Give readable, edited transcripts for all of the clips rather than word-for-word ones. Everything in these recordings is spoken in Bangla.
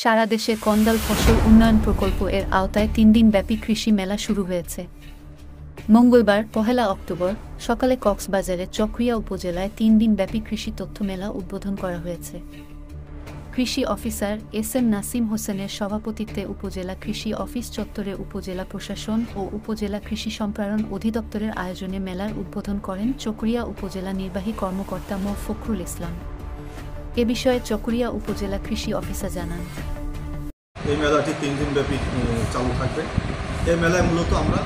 সারা দেশে কন্দাল ফসল উন্নয়ন প্রকল্প এর আওতায় 3 দিনব্যাপী কৃষি মেলা শুরু হয়েছে। মঙ্গলবার 1 অক্টোবর সকালে কক্সবাজারের চকরিয়া উপজেলায় 3 দিনব্যাপী কৃষি তথ্য মেলা উদ্বোধন করা হয়েছে। কৃষি অফিসার এস.এম. নাসিম হোসেনের সভাপতিত্বে উপজেলা কৃষি অফিস চত্বরে উপজেলা প্রশাসন ও উপজেলা কৃষি সম্প্রসারণ অধিদপ্তরের আয়োজনে মেলার উদ্বোধন করেন চকরিয়া উপজেলা নির্বাহী কর্মকর্তা মো. ফখরুল ইসলাম। এ বিষয়ে চকরিয়া উপজেলা কৃষি অফিসার জানান, এই মেলাটি 3 দিনব্যাপী চালু থাকবে। এই মেলায় মূলত আমরা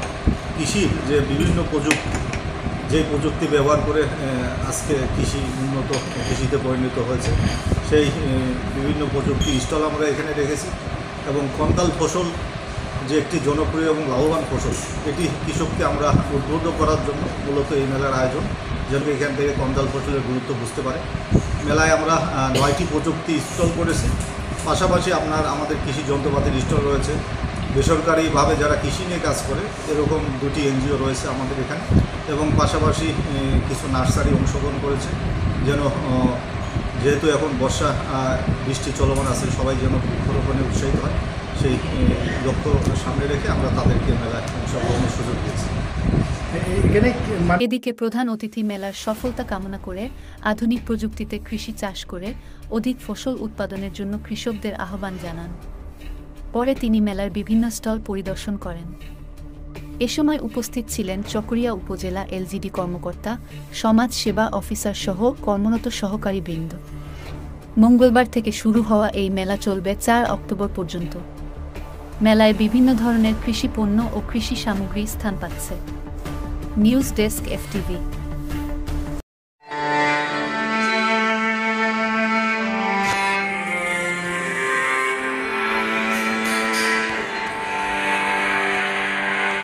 কৃষির যে বিভিন্ন প্রযুক্তি ব্যবহার করে আজকে কৃষি উন্নত কৃষিতে পরিণত হয়েছে, সেই বিভিন্ন প্রযুক্তি স্টল আমরা এখানে রেখেছি। এবং কন্দাল ফসল যে একটি জনপ্রিয় এবং লাভবান ফসল, এটি কৃষককে আমরা উদ্বুদ্ধ করার জন্য মূলত এই মেলার আয়োজন, যেন এখান থেকে কন্দাল ফসলের গুরুত্ব বুঝতে পারে। মেলায় আমরা 9টি প্রযুক্তি স্টল করেছি। পাশাপাশি আমাদের কৃষি যন্ত্রপাতির স্টল রয়েছে। বেসরকারিভাবে যারা কৃষি নিয়ে কাজ করে এরকম 2টি এনজিও রয়েছে আমাদের এখানে, এবং পাশাপাশি কিছু নার্সারি অংশগ্রহণ করেছে, যেহেতু এখন বর্ষা বৃষ্টি চলমান আছে, সবাই যেন বৃক্ষরোপণে উৎসাহিত হয়, সেই লক্ষ্য সামনে রেখে আমরা তাদেরকে মেলায় অংশগ্রহণের সুযোগ দিয়েছি। এদিকে প্রধান অতিথি মেলার সফলতা কামনা করে আধুনিক প্রযুক্তিতে কৃষি চাষ করে অধিক ফসল উৎপাদনের জন্য কৃষকদের আহ্বান জানান। পরে তিনি মেলার বিভিন্ন স্টল পরিদর্শন করেন। এ সময় উপস্থিত ছিলেন চকরিয়া উপজেলা এলজিডি কর্মকর্তা, সমাজ সেবা অফিসার সহ কর্মরত সহকারী বৃন্দ। মঙ্গলবার থেকে শুরু হওয়া এই মেলা চলবে 4 অক্টোবর পর্যন্ত। মেলায় বিভিন্ন ধরনের কৃষি পণ্য ও কৃষি সামগ্রী স্থান পাচ্ছে। News desk, FTV।